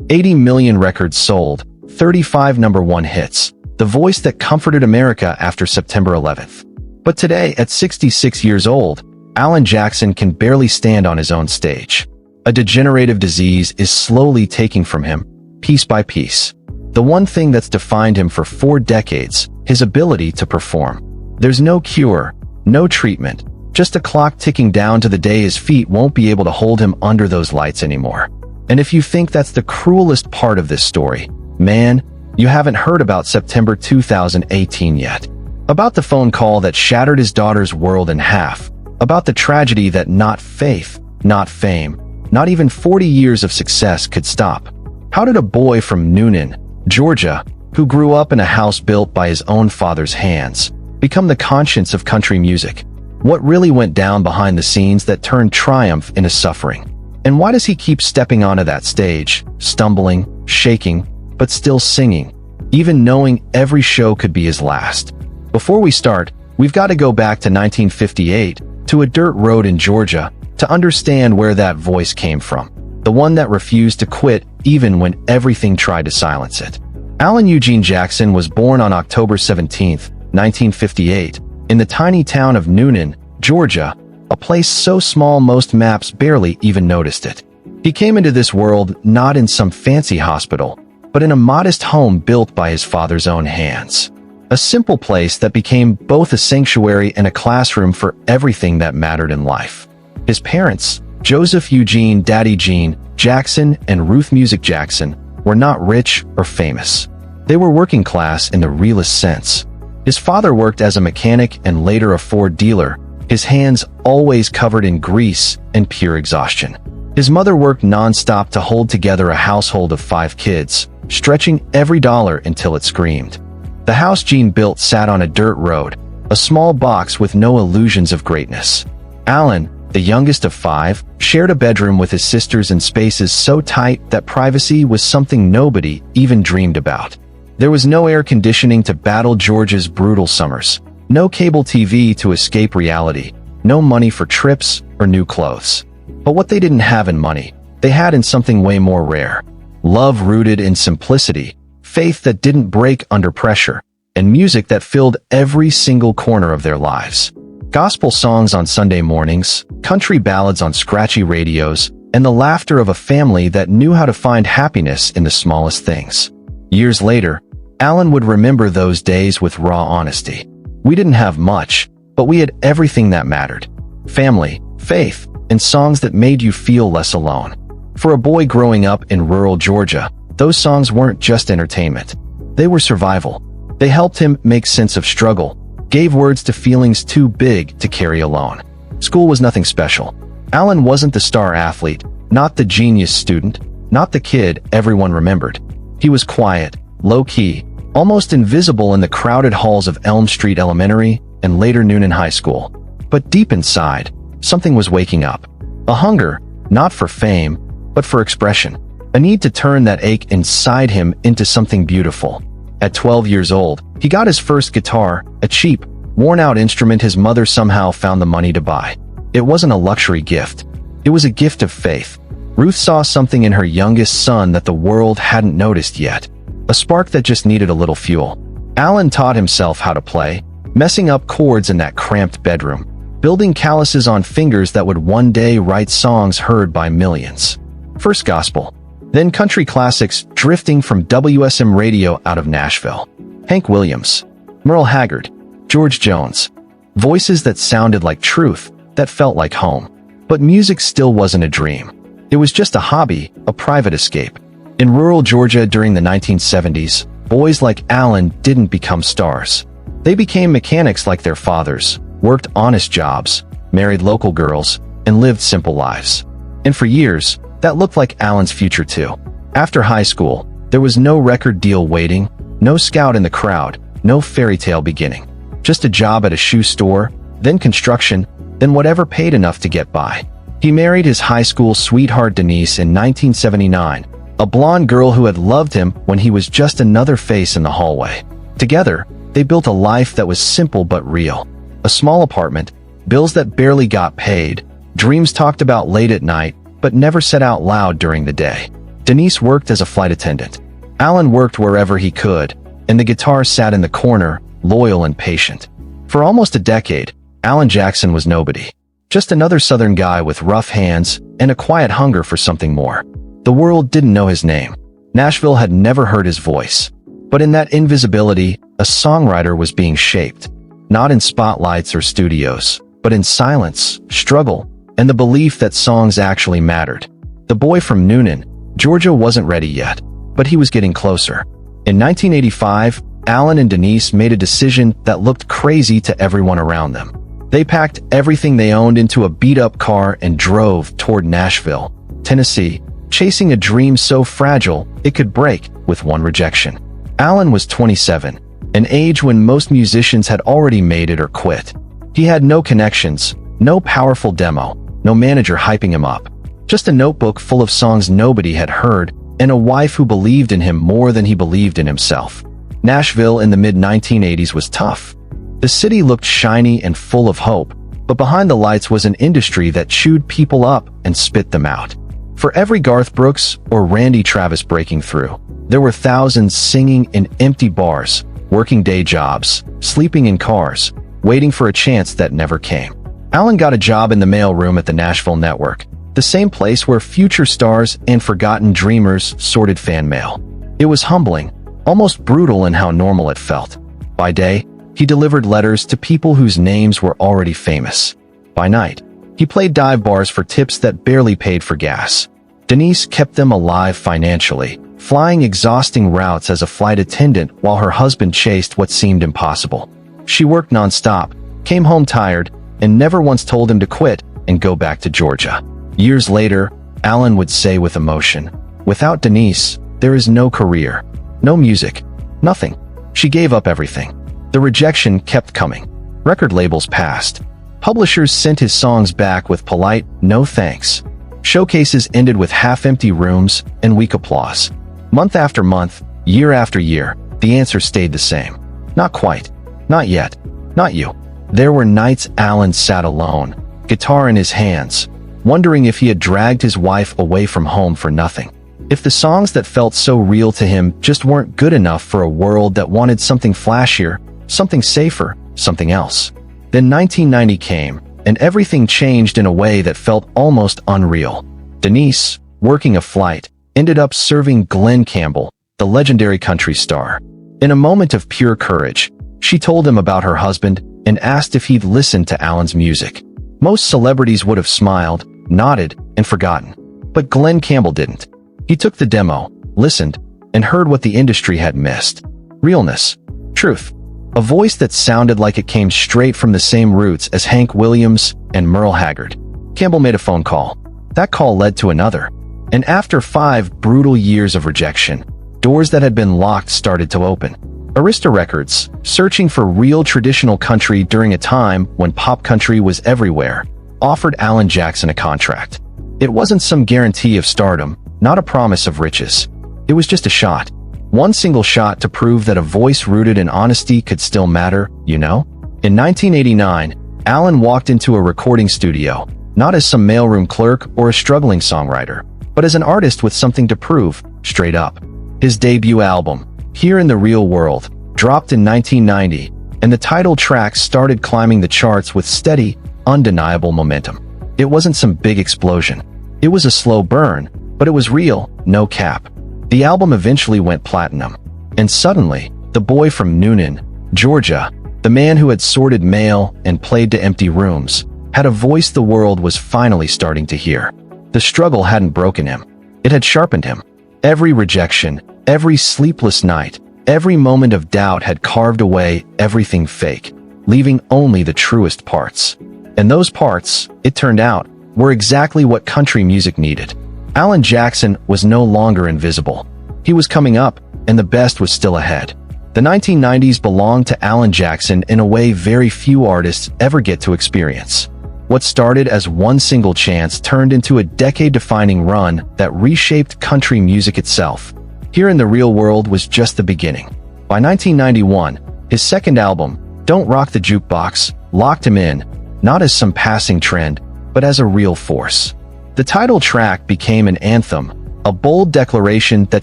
80 million records sold, 35 #1 hits. The voice that comforted America after September 11th. But today, at 66 years old, Alan Jackson can barely stand on his own stage. A degenerative disease is slowly taking from him, piece by piece. The one thing that's defined him for 4 decades, his ability to perform. There's no cure, no treatment, just a clock ticking down to the day his feet won't be able to hold him under those lights anymore. And if you think that's the cruelest part of this story, man, you haven't heard about September 2018 yet. About the phone call that shattered his daughter's world in half. About the tragedy that not faith, not fame, not even 40 years of success could stop. How did a boy from Newnan, Georgia, who grew up in a house built by his own father's hands, become the conscience of country music? What really went down behind the scenes that turned triumph into suffering? And why does he keep stepping onto that stage, stumbling, shaking, but still singing, even knowing every show could be his last? Before we start, we've got to go back to 1958, to a dirt road in Georgia, to understand where that voice came from. The one that refused to quit even when everything tried to silence it. Alan Eugene Jackson was born on October 17, 1958, in the tiny town of Newnan, Georgia, a place so small most maps barely even noticed it. He came into this world not in some fancy hospital, but in a modest home built by his father's own hands. A simple place that became both a sanctuary and a classroom for everything that mattered in life. His parents, Joseph Eugene "Daddy Gene" Jackson and Ruth Music Jackson, were not rich or famous. They were working class in the realest sense. His father worked as a mechanic and later a Ford dealer, his hands always covered in grease and pure exhaustion. His mother worked non-stop to hold together a household of 5 kids, stretching every dollar until it screamed. The house Gene built sat on a dirt road, a small box with no illusions of greatness. Alan, the youngest of 5, shared a bedroom with his sisters in spaces so tight that privacy was something nobody even dreamed about. There was no air conditioning to battle Georgia's brutal summers, no cable TV to escape reality, no money for trips or new clothes. But what they didn't have in money, they had in something way more rare. Love rooted in simplicity, faith that didn't break under pressure, and music that filled every single corner of their lives. Gospel songs on Sunday mornings, country ballads on scratchy radios, and the laughter of a family that knew how to find happiness in the smallest things. Years later, Alan would remember those days with raw honesty. We didn't have much, but we had everything that mattered. Family, faith, and songs that made you feel less alone. For a boy growing up in rural Georgia, those songs weren't just entertainment. They were survival. They helped him make sense of struggle, gave words to feelings too big to carry alone. School was nothing special. Alan wasn't the star athlete, not the genius student, not the kid everyone remembered. He was quiet, low-key, almost invisible in the crowded halls of Elm Street Elementary and later Newnan High School. But deep inside, something was waking up. A hunger, not for fame, but for expression. A need to turn that ache inside him into something beautiful. At 12 years old, he got his first guitar, a cheap, worn-out instrument his mother somehow found the money to buy. It wasn't a luxury gift. It was a gift of faith. Ruth saw something in her youngest son that the world hadn't noticed yet. A spark that just needed a little fuel. Alan taught himself how to play, messing up chords in that cramped bedroom, building calluses on fingers that would one day write songs heard by millions. First gospel, then country classics drifting from WSM radio out of Nashville. Hank Williams, Merle Haggard, George Jones. Voices that sounded like truth, that felt like home. But music still wasn't a dream. It was just a hobby, a private escape. In rural Georgia during the 1970s, boys like Alan didn't become stars. They became mechanics like their fathers, worked honest jobs, married local girls, and lived simple lives. And for years, that looked like Alan's future too. After high school, there was no record deal waiting, no scout in the crowd, no fairy tale beginning. Just a job at a shoe store, then construction, then whatever paid enough to get by. He married his high school sweetheart Denise in 1979, a blonde girl who had loved him when he was just another face in the hallway. Together, they built a life that was simple but real. A small apartment, bills that barely got paid, dreams talked about late at night, but never said out loud during the day. Denise worked as a flight attendant. Alan worked wherever he could, and the guitar sat in the corner, loyal and patient. For almost a decade, Alan Jackson was nobody. Just another Southern guy with rough hands and a quiet hunger for something more. The world didn't know his name. Nashville had never heard his voice. But in that invisibility, a songwriter was being shaped. Not in spotlights or studios, but in silence, struggle, and the belief that songs actually mattered. The boy from Newnan, Georgia wasn't ready yet, but he was getting closer. In 1985, Alan and Denise made a decision that looked crazy to everyone around them. They packed everything they owned into a beat-up car and drove toward Nashville, Tennessee, chasing a dream so fragile it could break with one rejection. Alan was 27, an age when most musicians had already made it or quit. He had no connections, no powerful demo, no manager hyping him up. Just a notebook full of songs nobody had heard, and a wife who believed in him more than he believed in himself. Nashville in the mid-1980s was tough. The city looked shiny and full of hope, but behind the lights was an industry that chewed people up and spit them out. For every Garth Brooks or Randy Travis breaking through, there were thousands singing in empty bars, working day jobs, sleeping in cars, waiting for a chance that never came. Alan got a job in the mailroom at the Nashville Network, the same place where future stars and forgotten dreamers sorted fan mail. It was humbling, almost brutal in how normal it felt. By day, he delivered letters to people whose names were already famous. By night, he played dive bars for tips that barely paid for gas. Denise kept them alive financially, flying exhausting routes as a flight attendant while her husband chased what seemed impossible. She worked nonstop, came home tired, and never once told him to quit and go back to Georgia. Years later, Alan would say with emotion, "Without Denise, there is no career, no music, nothing." She gave up everything. The rejection kept coming. Record labels passed. Publishers sent his songs back with polite, "No thanks." Showcases ended with half-empty rooms and weak applause. Month after month, year after year, the answer stayed the same. Not quite. Not yet. Not you. There were nights Alan sat alone, guitar in his hands, wondering if he had dragged his wife away from home for nothing. If the songs that felt so real to him just weren't good enough for a world that wanted something flashier, something safer, something else. Then 1990 came, and everything changed in a way that felt almost unreal. Denise, working a flight, ended up serving Glen Campbell, the legendary country star. In a moment of pure courage, she told him about her husband and asked if he'd listened to Alan's music. Most celebrities would have smiled, nodded, and forgotten. But Glen Campbell didn't. He took the demo, listened, and heard what the industry had missed. Realness. Truth. A voice that sounded like it came straight from the same roots as Hank Williams and Merle Haggard. Campbell made a phone call. That call led to another. And after 5 brutal years of rejection, doors that had been locked started to open. Arista Records, searching for real traditional country during a time when pop country was everywhere, offered Alan Jackson a contract. It wasn't some guarantee of stardom, not a promise of riches. It was just a shot. One single shot to prove that a voice rooted in honesty could still matter, you know? In 1989, Alan walked into a recording studio, not as some mailroom clerk or a struggling songwriter, but as an artist with something to prove, straight up. His debut album, Here in the Real World, dropped in 1990, and the title track started climbing the charts with steady, undeniable momentum. It wasn't some big explosion. It was a slow burn, but it was real, no cap. The album eventually went platinum. And suddenly, the boy from Newnan, Georgia, the man who had sorted mail and played to empty rooms, had a voice the world was finally starting to hear. The struggle hadn't broken him. It had sharpened him. Every rejection, every sleepless night, every moment of doubt had carved away everything fake, leaving only the truest parts. And those parts, it turned out, were exactly what country music needed. Alan Jackson was no longer invisible. He was coming up, and the best was still ahead. The 1990s belonged to Alan Jackson in a way very few artists ever get to experience. What started as one single chance turned into a decade-defining run that reshaped country music itself. Here in the Real World was just the beginning. By 1991, his second album, Don't Rock the Jukebox, locked him in, not as some passing trend, but as a real force. The title track became an anthem, A bold declaration that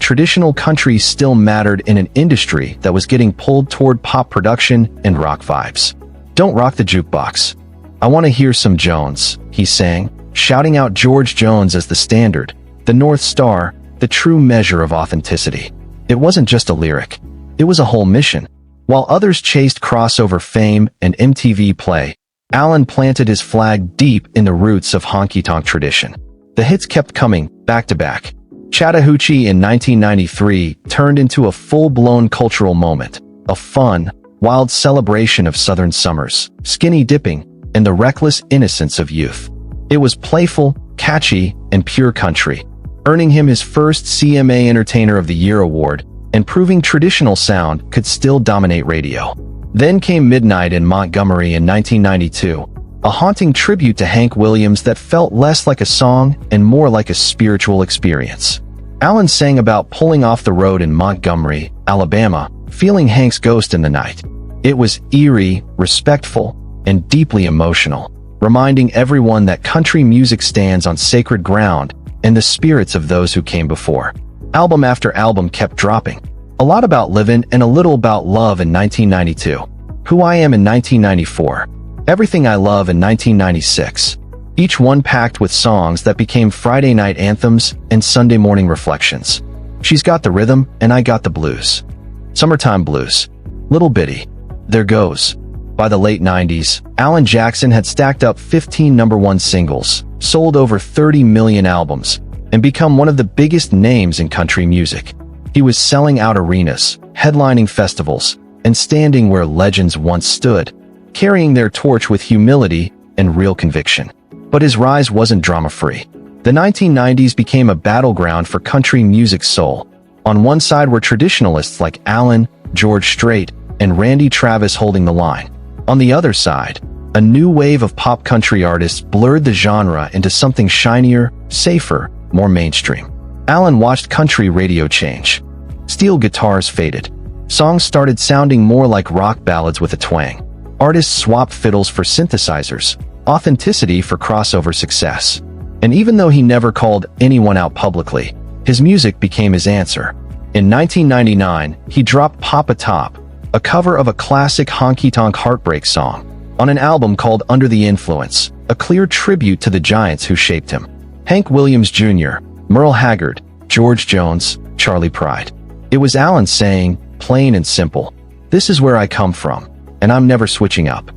traditional country still mattered in an industry that was getting pulled toward pop production and rock vibes. "Don't rock the jukebox. I want to hear some Jones," he sang, shouting out George Jones as the standard, the North Star, the true measure of authenticity. It wasn't just a lyric. It was a whole mission. While others chased crossover fame and MTV play, Alan planted his flag deep in the roots of honky-tonk tradition. The hits kept coming, back to back. Chattahoochee in 1993 turned into a full-blown cultural moment, a fun, wild celebration of Southern summers, skinny dipping, and the reckless innocence of youth. It was playful, catchy, and pure country, earning him his first CMA Entertainer of the Year award and proving traditional sound could still dominate radio. Then came Midnight in Montgomery in 1992, a haunting tribute to Hank Williams that felt less like a song and more like a spiritual experience. Alan sang about pulling off the road in Montgomery, Alabama, feeling Hank's ghost in the night. It was eerie, respectful, and deeply emotional, reminding everyone that country music stands on sacred ground and the spirits of those who came before. Album after album kept dropping. A lot about living and a little about love in 1992. Who I Am in 1994. Everything I Love in 1996. Each one packed with songs that became Friday night anthems and Sunday morning reflections. She's Got the Rhythm and I Got the Blues. Summertime Blues. Little Bitty. There Goes. By the late 90s, Alan Jackson had stacked up 15 #1 singles, sold over 30 million albums, and become one of the biggest names in country music. He was selling out arenas, headlining festivals, and standing where legends once stood, carrying their torch with humility and real conviction. But his rise wasn't drama-free. The 1990s became a battleground for country music soul. On one side were traditionalists like Alan, George Strait, and Randy Travis holding the line. On the other side, a new wave of pop country artists blurred the genre into something shinier, safer, more mainstream. Alan watched country radio change. Steel guitars faded. Songs started sounding more like rock ballads with a twang. Artists swapped fiddles for synthesizers, authenticity for crossover success. And even though he never called anyone out publicly, his music became his answer. In 1999, he dropped Papa Top, a cover of a classic honky-tonk heartbreak song, on an album called Under the Influence, a clear tribute to the giants who shaped him. Hank Williams Jr., Merle Haggard, George Jones, Charlie Pride. It was Alan saying, plain and simple, "This is where I come from, and I'm never switching up."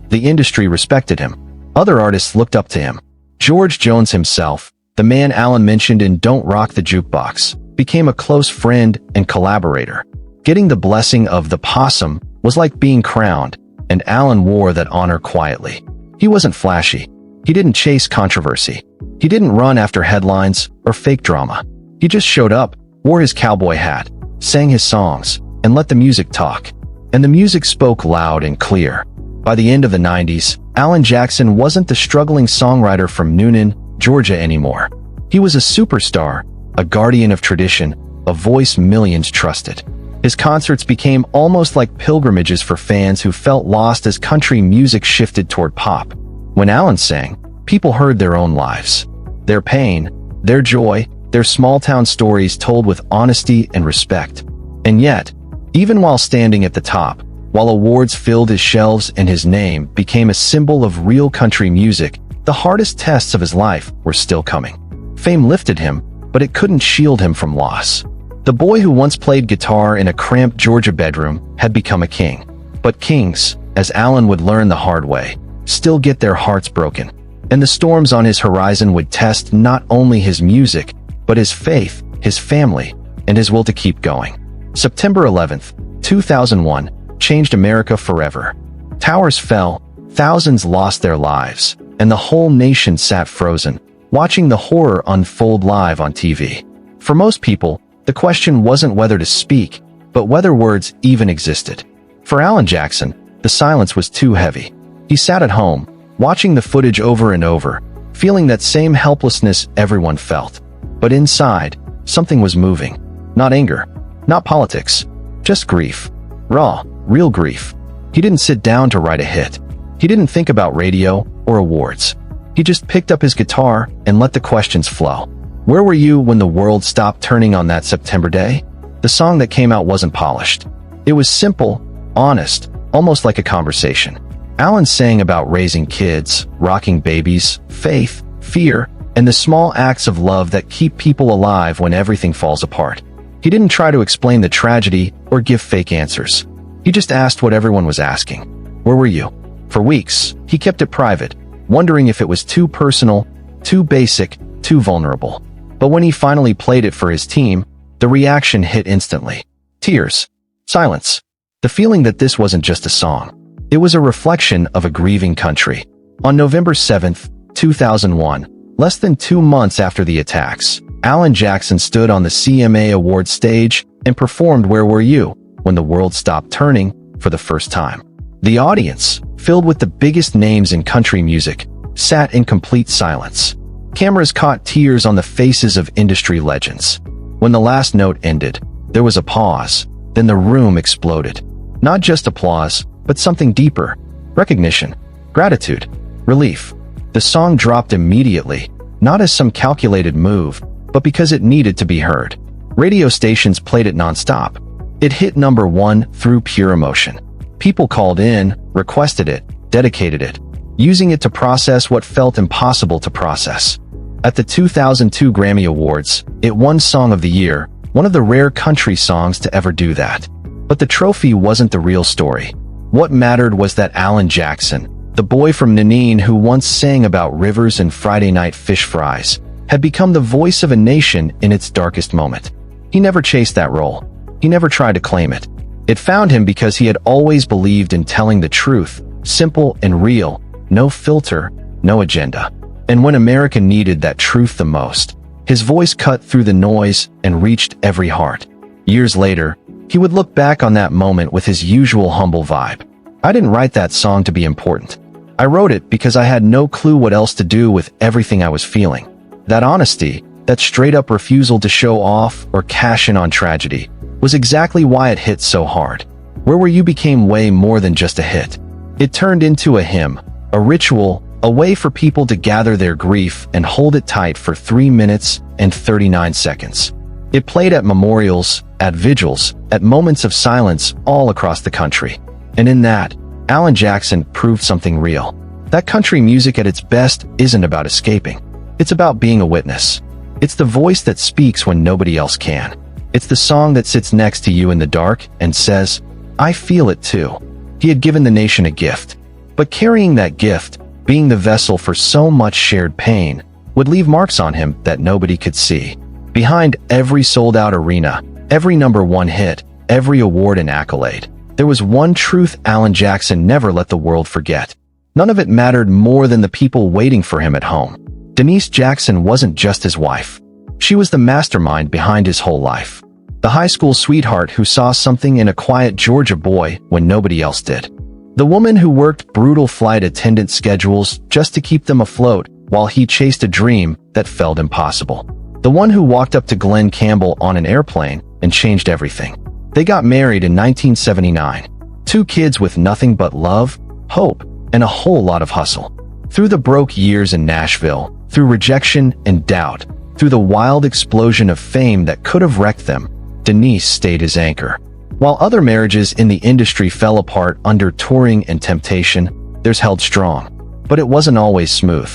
The industry respected him. Other artists looked up to him. George Jones himself, the man Alan mentioned in Don't Rock the Jukebox, became a close friend and collaborator. Getting the blessing of the possum was like being crowned, and Alan wore that honor quietly. He wasn't flashy. He didn't chase controversy. He didn't run after headlines or fake drama. He just showed up, wore his cowboy hat, sang his songs, and let the music talk. And the music spoke loud and clear. By the end of the 90s, Alan Jackson wasn't the struggling songwriter from Noonan, Georgia anymore. He was a superstar, a guardian of tradition, a voice millions trusted. His concerts became almost like pilgrimages for fans who felt lost as country music shifted toward pop. When Alan sang, people heard their own lives. Their pain, their joy, their small-town stories told with honesty and respect. And yet, even while standing at the top, while awards filled his shelves and his name became a symbol of real country music, the hardest tests of his life were still coming. Fame lifted him, but it couldn't shield him from loss. The boy who once played guitar in a cramped Georgia bedroom had become a king. But kings, as Alan would learn the hard way, still get their hearts broken. And the storms on his horizon would test not only his music, but his faith, his family, and his will to keep going. September 11th, 2001, changed America forever. Towers fell, thousands lost their lives, and the whole nation sat frozen, watching the horror unfold live on TV. For most people, the question wasn't whether to speak, but whether words even existed. For Alan Jackson, the silence was too heavy. He sat at home, watching the footage over and over, feeling that same helplessness everyone felt. But inside, something was moving. Not anger, not politics, just grief. Raw, real grief. He didn't sit down to write a hit. He didn't think about radio or awards. He just picked up his guitar and let the questions flow. Where were you when the world stopped turning on that September day? The song that came out wasn't polished. It was simple, honest, almost like a conversation. Alan sang about raising kids, rocking babies, faith, fear, and the small acts of love that keep people alive when everything falls apart. He didn't try to explain the tragedy or give fake answers. He just asked what everyone was asking. Where were you? For weeks, he kept it private, wondering if it was too personal, too basic, too vulnerable. But when he finally played it for his team, the reaction hit instantly. Tears. Silence. The feeling that this wasn't just a song. It was a reflection of a grieving country. On November 7, 2001, less than 2 months after the attacks, Alan Jackson stood on the CMA Awards stage and performed Where Were You When the World Stopped Turning for the first time. The audience, filled with the biggest names in country music, sat in complete silence. Cameras caught tears on the faces of industry legends. When the last note ended, there was a pause, then the room exploded. Not just applause, but something deeper. Recognition, gratitude, relief. The song dropped immediately, not as some calculated move, but because it needed to be heard. Radio stations played it nonstop. It hit #1 through pure emotion. People called in, requested it, dedicated it, using it to process what felt impossible to process. At the 2002 Grammy Awards, it won Song of the Year, one of the rare country songs to ever do that. But the trophy wasn't the real story. What mattered was that Alan Jackson, the boy from Nanine who once sang about rivers and Friday night fish fries, had become the voice of a nation in its darkest moment. He never chased that role. He never tried to claim it. It found him because he had always believed in telling the truth, simple and real, no filter, no agenda. And when America needed that truth the most, his voice cut through the noise and reached every heart. Years later, he would look back on that moment with his usual humble vibe. I didn't write that song to be important. I wrote it because I had no clue what else to do with everything I was feeling. That honesty, that straight-up refusal to show off or cash in on tragedy, was exactly why it hit so hard. Where Were You became way more than just a hit. It turned into a hymn, a ritual, a way for people to gather their grief and hold it tight for 3 minutes and 39 seconds. It played at memorials, at vigils, at moments of silence all across the country. And in that, Alan Jackson proved something real. That country music at its best isn't about escaping. It's about being a witness. It's the voice that speaks when nobody else can. It's the song that sits next to you in the dark and says, I feel it too. He had given the nation a gift. But carrying that gift, being the vessel for so much shared pain, would leave marks on him that nobody could see. Behind every sold-out arena, every #1 hit, every award and accolade, there was one truth Alan Jackson never let the world forget. None of it mattered more than the people waiting for him at home. Denise Jackson wasn't just his wife. She was the mastermind behind his whole life. The high school sweetheart who saw something in a quiet Georgia boy when nobody else did. The woman who worked brutal flight attendant schedules just to keep them afloat while he chased a dream that felt impossible. The one who walked up to Glenn Campbell on an airplane and changed everything. They got married in 1979. 2 kids with nothing but love, hope, and a whole lot of hustle. Through the broke years in Nashville, through rejection and doubt, through the wild explosion of fame that could have wrecked them, Denise stayed his anchor. While other marriages in the industry fell apart under touring and temptation, theirs held strong. But it wasn't always smooth.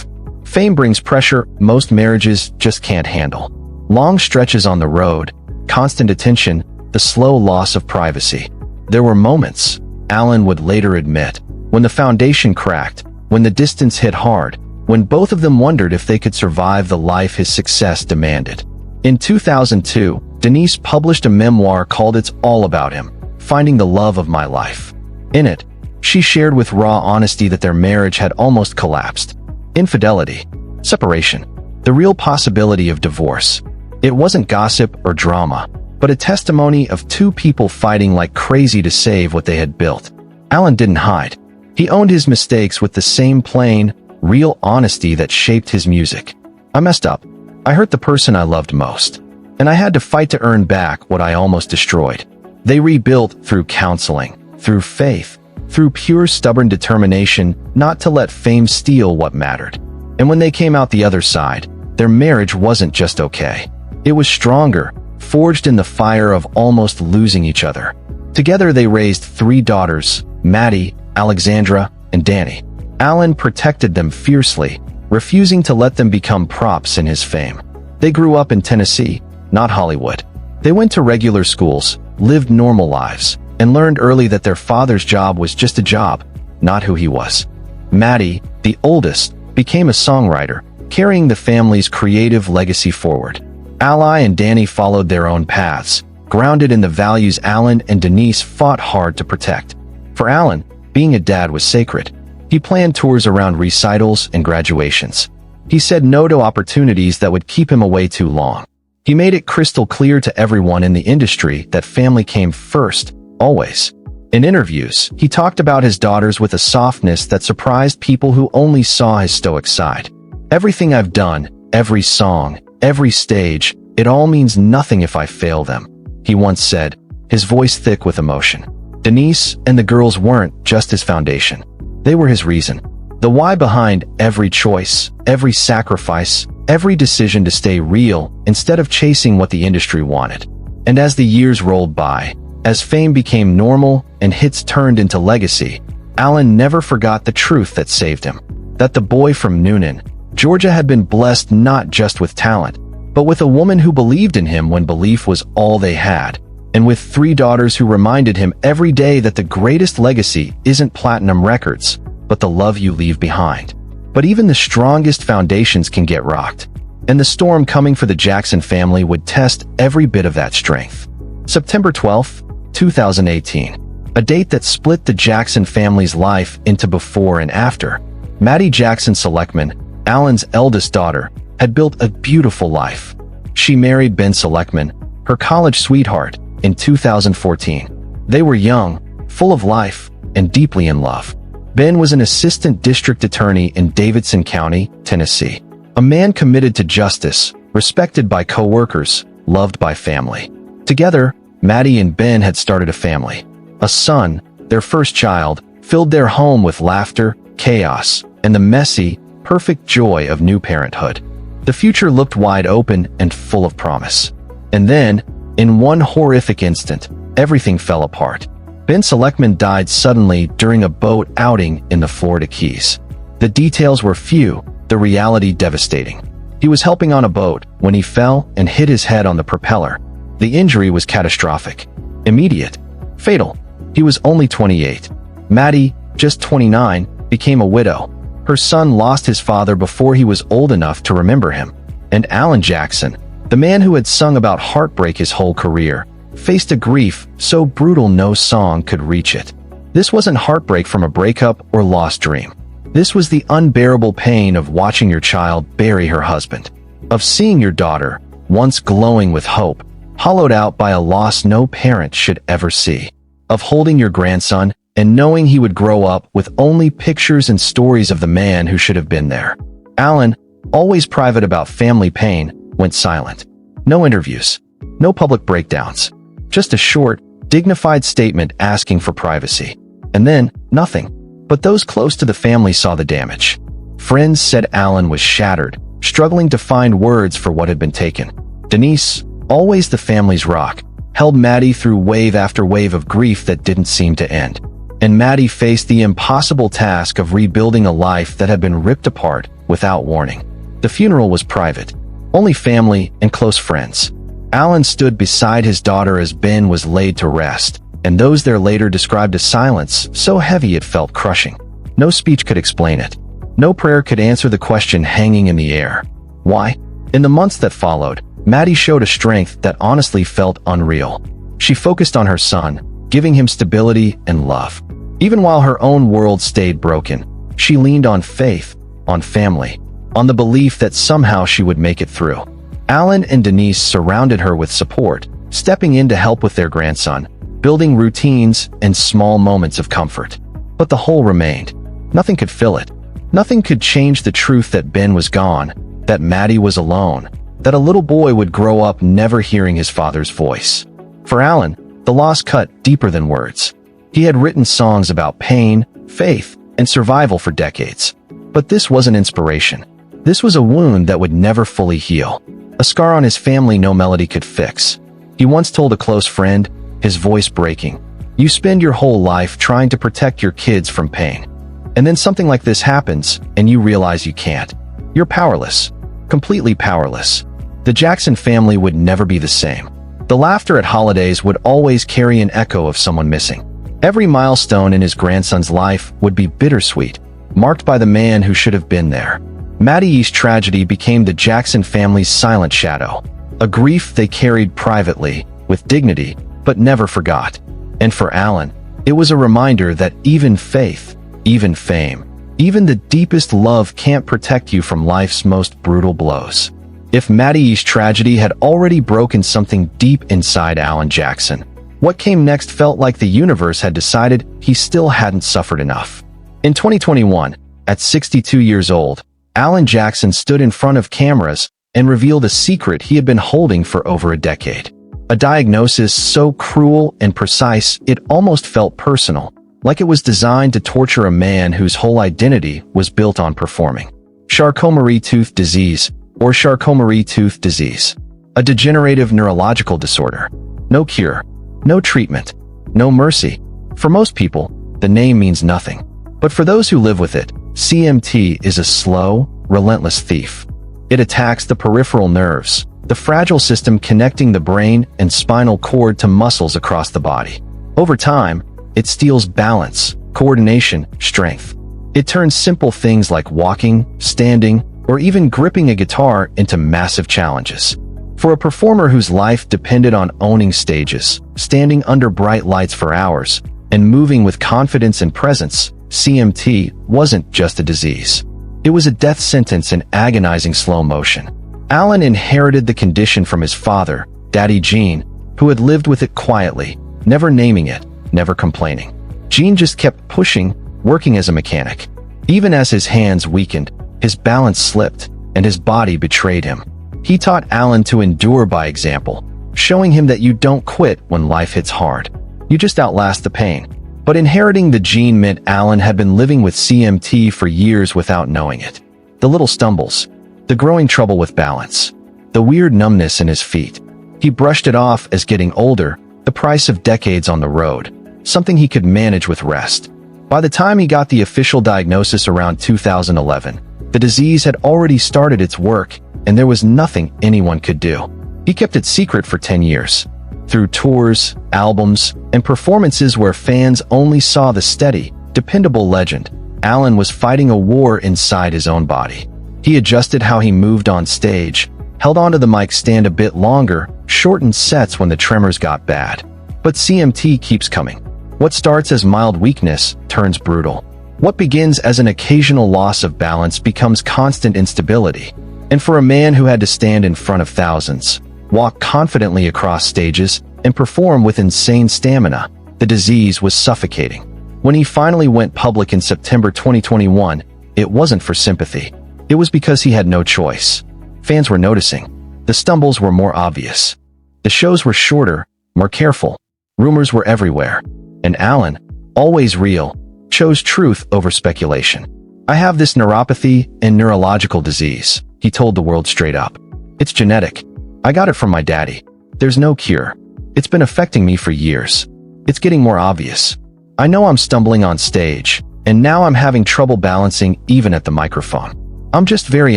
Fame brings pressure most marriages just can't handle. Long stretches on the road, constant attention, the slow loss of privacy. There were moments, Alan would later admit, when the foundation cracked, when the distance hit hard, when both of them wondered if they could survive the life his success demanded. In 2002, Denise published a memoir called It's All About Him, Finding the Love of My Life. In it, she shared with raw honesty that their marriage had almost collapsed. Infidelity, separation, the real possibility of divorce. It wasn't gossip or drama, but a testimony of 2 people fighting like crazy to save what they had built. Alan didn't hide. He owned his mistakes with the same plain, real honesty that shaped his music. I messed up. I hurt the person I loved most. And I had to fight to earn back what I almost destroyed. They rebuilt through counseling, through faith, through pure stubborn determination not to let fame steal what mattered. And when they came out the other side, their marriage wasn't just okay. It was stronger, forged in the fire of almost losing each other. Together they raised 3 daughters, Maddie, Alexandra, and Danny. Alan protected them fiercely, refusing to let them become props in his fame. They grew up in Tennessee, not Hollywood. They went to regular schools, lived normal lives, and learned early that their father's job was just a job, not who he was. Maddie, the oldest, became a songwriter, carrying the family's creative legacy forward. Ali and Danny followed their own paths, grounded in the values Alan and Denise fought hard to protect. For Alan, being a dad was sacred. He planned tours around recitals and graduations. He said no to opportunities that would keep him away too long. He made it crystal clear to everyone in the industry that family came first, always. In interviews, he talked about his daughters with a softness that surprised people who only saw his stoic side. "Everything I've done, every song, every stage, it all means nothing if I fail them," he once said, his voice thick with emotion. Denise and the girls weren't just his foundation. They were his reason. The why behind every choice, every sacrifice, every decision to stay real instead of chasing what the industry wanted. And as the years rolled by, as fame became normal and hits turned into legacy, Alan never forgot the truth that saved him. That the boy from Noonan, Georgia had been blessed not just with talent, but with a woman who believed in him when belief was all they had, and with 3 daughters who reminded him every day that the greatest legacy isn't platinum records, but the love you leave behind. But even the strongest foundations can get rocked, and the storm coming for the Jackson family would test every bit of that strength. September 12, 2018, a date that split the Jackson family's life into before and after. Maddie Jackson Selectman, Alan's eldest daughter, had built a beautiful life. She married Ben Selectman, her college sweetheart, in 2014. They were young, full of life, and deeply in love. Ben was an assistant district attorney in Davidson County, Tennessee. A man committed to justice, respected by co-workers, loved by family. Together, Maddie and Ben had started a family. A son, their first child, filled their home with laughter, chaos, and the messy, perfect joy of new parenthood. The future looked wide open and full of promise. And then, in one horrific instant, everything fell apart. Ben Selectman died suddenly during a boat outing in the Florida Keys. The details were few, the reality devastating. He was helping on a boat when he fell and hit his head on the propeller. The injury was catastrophic, immediate, fatal. He was only 28. Maddie, just 29, became a widow. Her son lost his father before he was old enough to remember him. And Alan Jackson, the man who had sung about heartbreak his whole career, faced a grief so brutal no song could reach it. This wasn't heartbreak from a breakup or lost dream. This was the unbearable pain of watching your child bury her husband, of seeing your daughter, once glowing with hope, hollowed out by a loss no parent should ever see, of holding your grandson and knowing he would grow up with only pictures and stories of the man who should have been there. Alan, always private about family pain, went silent. No interviews, no public breakdowns. Just a short, dignified statement asking for privacy. And then, nothing. But those close to the family saw the damage. Friends said Alan was shattered, struggling to find words for what had been taken. Denise, always the family's rock, held Maddie through wave after wave of grief that didn't seem to end. And Maddie faced the impossible task of rebuilding a life that had been ripped apart without warning. The funeral was private. Only family and close friends. Alan stood beside his daughter as Ben was laid to rest, and those there later described a silence so heavy it felt crushing. No speech could explain it. No prayer could answer the question hanging in the air. Why? In the months that followed, Maddie showed a strength that honestly felt unreal. She focused on her son, giving him stability and love. Even while her own world stayed broken, she leaned on faith, on family, on the belief that somehow she would make it through. Alan and Denise surrounded her with support, stepping in to help with their grandson, building routines and small moments of comfort. But the hole remained. Nothing could fill it. Nothing could change the truth that Ben was gone, that Maddie was alone, that a little boy would grow up never hearing his father's voice. For Alan, the loss cut deeper than words. He had written songs about pain, faith, and survival for decades. But this wasn't inspiration. This was a wound that would never fully heal, a scar on his family no melody could fix. He once told a close friend, his voice breaking, "You spend your whole life trying to protect your kids from pain. And then something like this happens, and you realize you can't. You're powerless. Completely powerless." The Jackson family would never be the same. The laughter at holidays would always carry an echo of someone missing. Every milestone in his grandson's life would be bittersweet, marked by the man who should have been there. Matty East's tragedy became the Jackson family's silent shadow, a grief they carried privately, with dignity, but never forgot. And for Alan, it was a reminder that even faith, even fame, even the deepest love can't protect you from life's most brutal blows. If Matty East's tragedy had already broken something deep inside Alan Jackson, what came next felt like the universe had decided he still hadn't suffered enough. In 2021, at 62 years old, Alan Jackson stood in front of cameras and revealed a secret he had been holding for over a decade. A diagnosis so cruel and precise it almost felt personal, like it was designed to torture a man whose whole identity was built on performing. Charcot-Marie-Tooth disease, or Charcot-Marie-Tooth disease. A degenerative neurological disorder. No cure. No treatment. No mercy. For most people, the name means nothing. But for those who live with it, CMT is a slow, relentless thief. It attacks the peripheral nerves, the fragile system connecting the brain and spinal cord to muscles across the body. Over time, it steals balance, coordination, strength. It turns simple things like walking, standing, or even gripping a guitar into massive challenges. For a performer whose life depended on owning stages, standing under bright lights for hours, and moving with confidence and presence, CMT wasn't just a disease. It was a death sentence in agonizing slow motion. Alan inherited the condition from his father, Daddy Gene, who had lived with it quietly, never naming it, never complaining. Gene just kept pushing, working as a mechanic. Even as his hands weakened, his balance slipped, and his body betrayed him. He taught Alan to endure by example, showing him that you don't quit when life hits hard. You just outlast the pain. But inheriting the gene meant Alan had been living with CMT for years without knowing it. The little stumbles, the growing trouble with balance, the weird numbness in his feet. He brushed it off as getting older, the price of decades on the road, something he could manage with rest. By the time he got the official diagnosis around 2011, the disease had already started its work, and there was nothing anyone could do. He kept it secret for 10 years. Through tours, albums, and performances where fans only saw the steady, dependable legend, Alan was fighting a war inside his own body. He adjusted how he moved on stage, held onto the mic stand a bit longer, shortened sets when the tremors got bad. But CMT keeps coming. What starts as mild weakness turns brutal. What begins as an occasional loss of balance becomes constant instability. And for a man who had to stand in front of thousands, walk confidently across stages, and perform with insane stamina, the disease was suffocating. When he finally went public in September 2021, it wasn't for sympathy. It was because he had no choice. Fans were noticing. The stumbles were more obvious. The shows were shorter, more careful. Rumors were everywhere. And Alan, always real, chose truth over speculation. "I have this neuropathy and neurological disease," he told the world straight up. "It's genetic. I got it from my daddy. There's no cure. It's been affecting me for years. It's getting more obvious. I know I'm stumbling on stage, and now I'm having trouble balancing even at the microphone. I'm just very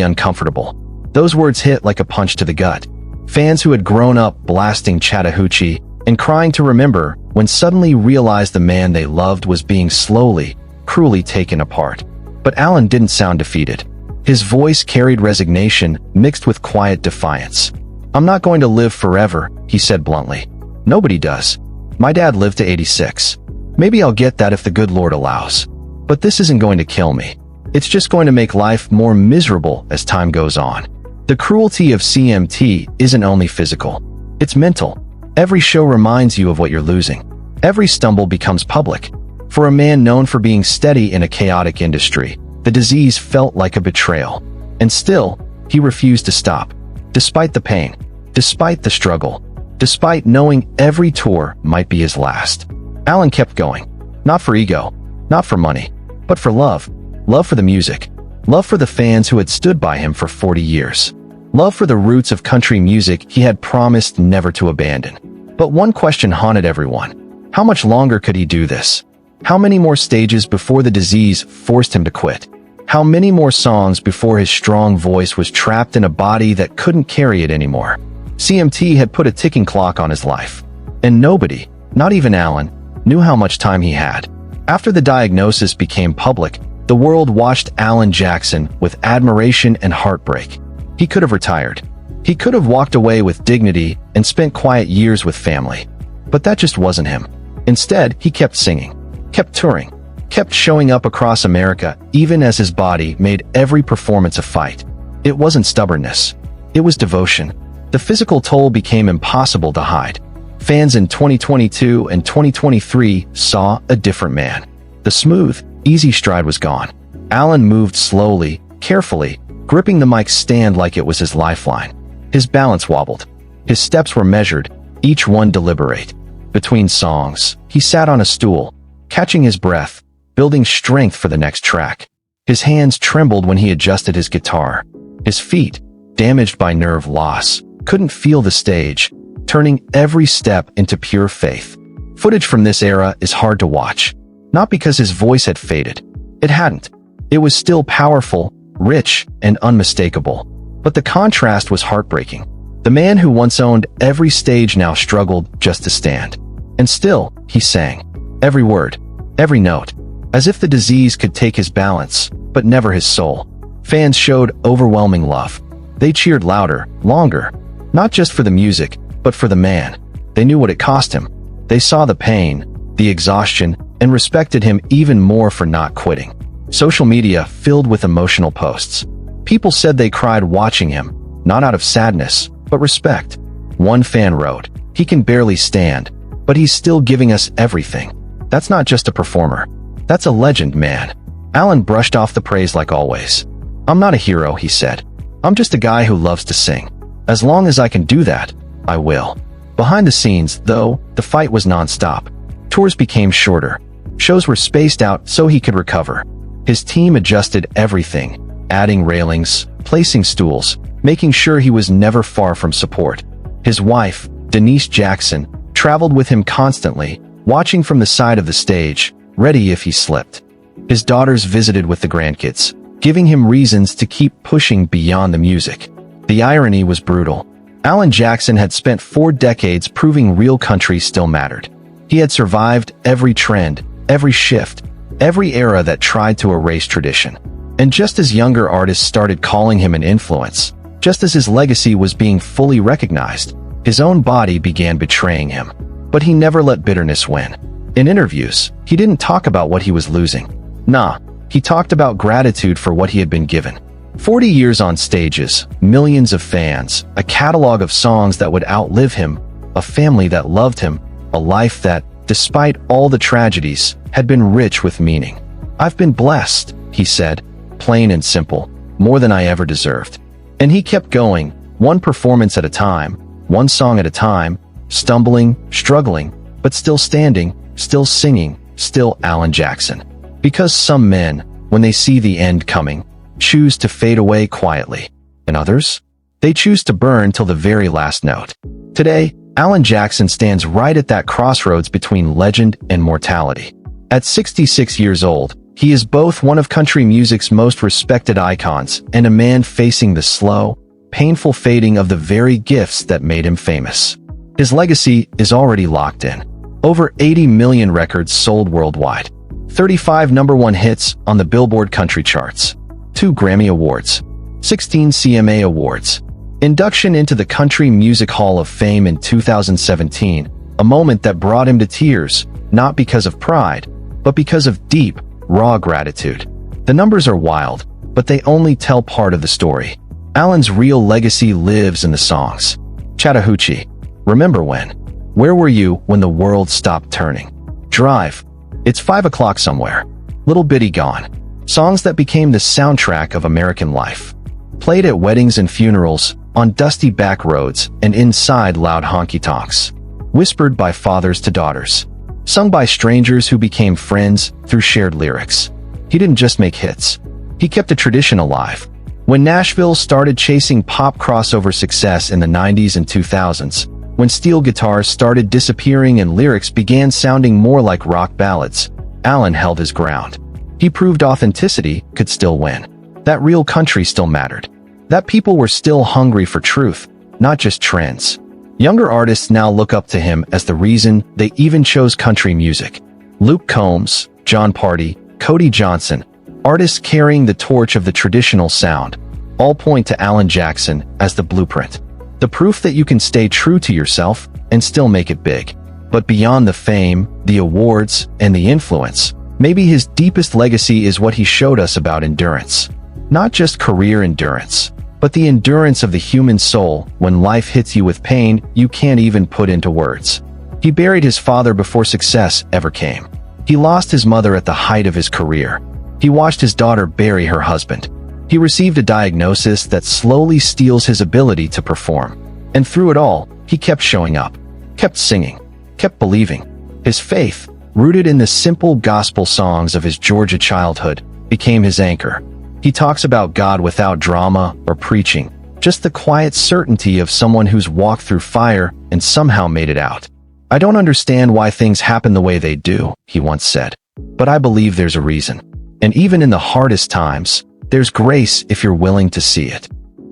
uncomfortable." Those words hit like a punch to the gut. Fans who had grown up blasting Chattahoochee and crying to remember when suddenly realized the man they loved was being slowly, cruelly taken apart. But Alan didn't sound defeated. His voice carried resignation mixed with quiet defiance. "I'm not going to live forever," he said bluntly. "Nobody does. My dad lived to 86. Maybe I'll get that if the good Lord allows. But this isn't going to kill me. It's just going to make life more miserable as time goes on." The cruelty of CMT isn't only physical. It's mental. Every show reminds you of what you're losing. Every stumble becomes public. For a man known for being steady in a chaotic industry, the disease felt like a betrayal. And still, he refused to stop. Despite the pain, despite the struggle, despite knowing every tour might be his last, Alan kept going. Not for ego, not for money, but for love. Love for the music, Love for the fans who had stood by him for 40 years. Love for the roots of country music he had promised never to abandon. But one question haunted everyone. How much longer could he do this? How many more stages before the disease forced him to quit? How many more songs before his strong voice was trapped in a body that couldn't carry it anymore? CMT had put a ticking clock on his life. And nobody, not even Alan, knew how much time he had. After the diagnosis became public, the world watched Alan Jackson with admiration and heartbreak. He could have retired. He could have walked away with dignity and spent quiet years with family. But that just wasn't him. Instead, he kept singing, kept touring, kept showing up across America even as his body made every performance a fight. It wasn't stubbornness. It was devotion. The physical toll became impossible to hide. Fans in 2022 and 2023 saw a different man. The smooth, easy stride was gone. Alan moved slowly, carefully, gripping the mic stand like it was his lifeline. His balance wobbled. His steps were measured, each one deliberate. Between songs, he sat on a stool, catching his breath, building strength for the next track. His hands trembled when he adjusted his guitar. His feet, damaged by nerve loss, couldn't feel the stage, turning every step into pure faith. Footage from this era is hard to watch. Not because his voice had faded. It hadn't. It was still powerful, rich, and unmistakable. But the contrast was heartbreaking. The man who once owned every stage now struggled just to stand. And still, he sang. Every word, every note, as if the disease could take his balance, but never his soul. Fans showed overwhelming love. They cheered louder, longer, not just for the music, but for the man. They knew what it cost him. They saw the pain, the exhaustion, and respected him even more for not quitting. Social media filled with emotional posts. People said they cried watching him, not out of sadness, but respect. One fan wrote, "He can barely stand, but he's still giving us everything. That's not just a performer. That's a legend, man." Alan brushed off the praise like always. "I'm not a hero," he said. "I'm just a guy who loves to sing. As long as I can do that, I will." Behind the scenes, though, the fight was non-stop. Tours became shorter. Shows were spaced out so he could recover. His team adjusted everything, adding railings, placing stools, making sure he was never far from support. His wife, Denise Jackson, traveled with him constantly, watching from the side of the stage, ready if he slipped. His daughters visited with the grandkids, giving him reasons to keep pushing beyond the music. The irony was brutal. Alan Jackson had spent 4 decades proving real country still mattered. He had survived every trend, every shift, every era that tried to erase tradition. And just as younger artists started calling him an influence, just as his legacy was being fully recognized, his own body began betraying him. But he never let bitterness win. In interviews, he didn't talk about what he was losing. Nah, he talked about gratitude for what he had been given. 40 years on stages, millions of fans, a catalog of songs that would outlive him, a family that loved him, a life that, despite all the tragedies, had been rich with meaning. "I've been blessed," he said, plain and simple, "more than I ever deserved." And he kept going, one performance at a time, one song at a time, stumbling, struggling, but still standing, still singing, still Alan Jackson. Because some men, when they see the end coming, choose to fade away quietly, and others? They choose to burn till the very last note. Today, Alan Jackson stands right at that crossroads between legend and mortality. At 66 years old, he is both one of country music's most respected icons and a man facing the slow, painful fading of the very gifts that made him famous. His legacy is already locked in. Over 80 million records sold worldwide. 35 #1 hits on the Billboard country charts. 2 Grammy Awards. 16 CMA Awards. Induction into the Country Music Hall of Fame in 2017, a moment that brought him to tears, not because of pride, but because of deep, raw gratitude. The numbers are wild, but they only tell part of the story. Alan's real legacy lives in the songs. Chattahoochee, Remember When? Where Were You When the World Stopped Turning? Drive, It's 5 o'clock somewhere. Little Bitty Gone. Songs that became the soundtrack of American life. Played at weddings and funerals, on dusty back roads, and inside loud honky-tonks. Whispered by fathers to daughters. Sung by strangers who became friends through shared lyrics. He didn't just make hits. He kept a tradition alive. When Nashville started chasing pop crossover success in the 90s and 2000s, when steel guitars started disappearing and lyrics began sounding more like rock ballads, Alan held his ground. He proved authenticity could still win. That real country still mattered. That people were still hungry for truth, not just trends. Younger artists now look up to him as the reason they even chose country music. Luke Combs, Jon Pardi, Cody Johnson, artists carrying the torch of the traditional sound, all point to Alan Jackson as the blueprint. The proof that you can stay true to yourself and still make it big. But beyond the fame, the awards, and the influence, maybe his deepest legacy is what he showed us about endurance. Not just career endurance, but the endurance of the human soul when life hits you with pain you can't even put into words. He buried his father before success ever came. He lost his mother at the height of his career. He watched his daughter bury her husband. He received a diagnosis that slowly steals his ability to perform. And through it all, he kept showing up, kept singing, kept believing. His faith, rooted in the simple gospel songs of his Georgia childhood, became his anchor. He talks about God without drama or preaching, just the quiet certainty of someone who's walked through fire and somehow made it out. "I don't understand why things happen the way they do," he once said, "but I believe there's a reason. And even in the hardest times, there's grace if you're willing to see it."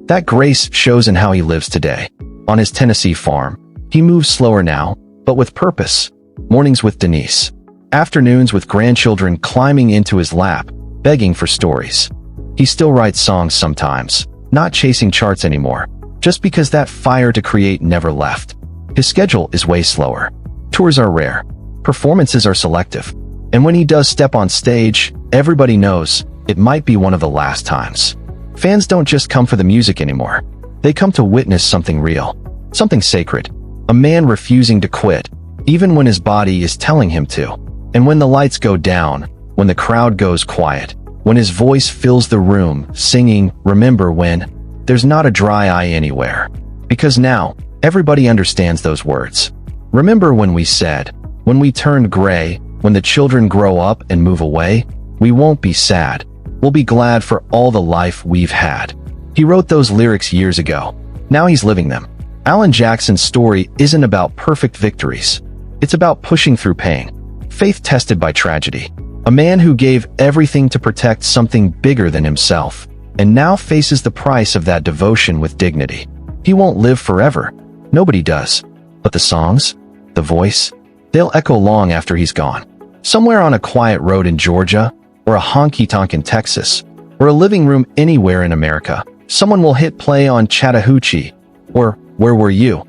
That grace shows in how he lives today. On his Tennessee farm, he moves slower now, but with purpose. Mornings with Denise. Afternoons with grandchildren climbing into his lap, begging for stories. He still writes songs sometimes, not chasing charts anymore, just because that fire to create never left. His schedule is way slower. Tours are rare. Performances are selective. And when he does step on stage, everybody knows it might be one of the last times. Fans don't just come for the music anymore. They come to witness something real, something sacred. A man refusing to quit, even when his body is telling him to. And when the lights go down, when the crowd goes quiet, when his voice fills the room, singing, "Remember when," there's not a dry eye anywhere. Because now, everybody understands those words. Remember when we said, when we turned gray, when the children grow up and move away, we won't be sad. We'll be glad for all the life we've had. He wrote those lyrics years ago. Now he's living them. Alan Jackson's story isn't about perfect victories. It's about pushing through pain, faith tested by tragedy. A man who gave everything to protect something bigger than himself, and now faces the price of that devotion with dignity. He won't live forever. Nobody does. But the songs, the voice, they'll echo long after he's gone. Somewhere on a quiet road in Georgia, or a honky-tonk in Texas, or a living room anywhere in America, someone will hit play on Chattahoochee, or Where Were You?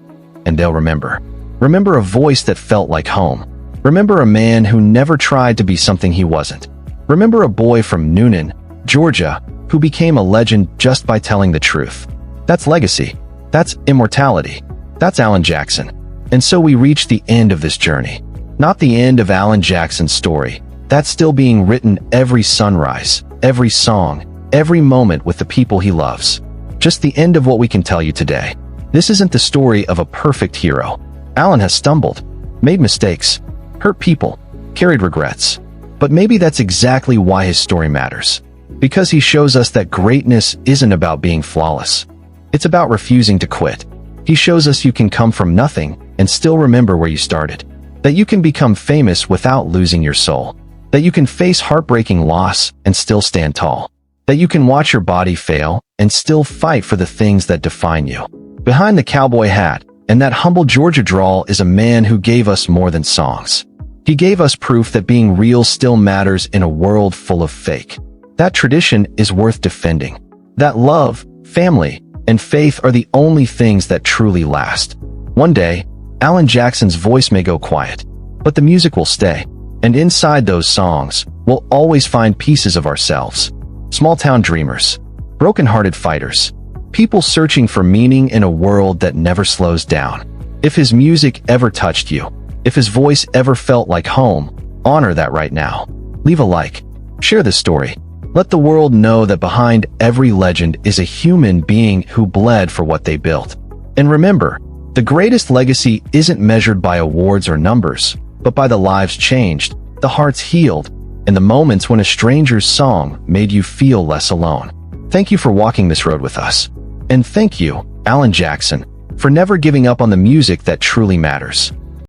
And they'll remember. Remember a voice that felt like home. Remember a man who never tried to be something he wasn't. Remember a boy from Noonan, Georgia, who became a legend just by telling the truth. That's legacy. That's immortality. That's Alan Jackson. And so we reach the end of this journey. Not the end of Alan Jackson's story. That's still being written every sunrise, every song, every moment with the people he loves. Just the end of what we can tell you today. This isn't the story of a perfect hero. Alan has stumbled, made mistakes, hurt people, carried regrets. But maybe that's exactly why his story matters. Because he shows us that greatness isn't about being flawless. It's about refusing to quit. He shows us you can come from nothing and still remember where you started. That you can become famous without losing your soul. That you can face heartbreaking loss and still stand tall. That you can watch your body fail and still fight for the things that define you. Behind the cowboy hat and that humble Georgia drawl is a man who gave us more than songs. He gave us proof that being real still matters in a world full of fake. That tradition is worth defending. That love, family, and faith are the only things that truly last. One day, Alan Jackson's voice may go quiet, but the music will stay. And inside those songs, we'll always find pieces of ourselves. Small-town dreamers, broken-hearted fighters, people searching for meaning in a world that never slows down. If his music ever touched you, if his voice ever felt like home, honor that right now. Leave a like. Share this story. Let the world know that behind every legend is a human being who bled for what they built. And remember, the greatest legacy isn't measured by awards or numbers, but by the lives changed, the hearts healed, and the moments when a stranger's song made you feel less alone. Thank you for walking this road with us. And thank you, Alan Jackson, for never giving up on the music that truly matters.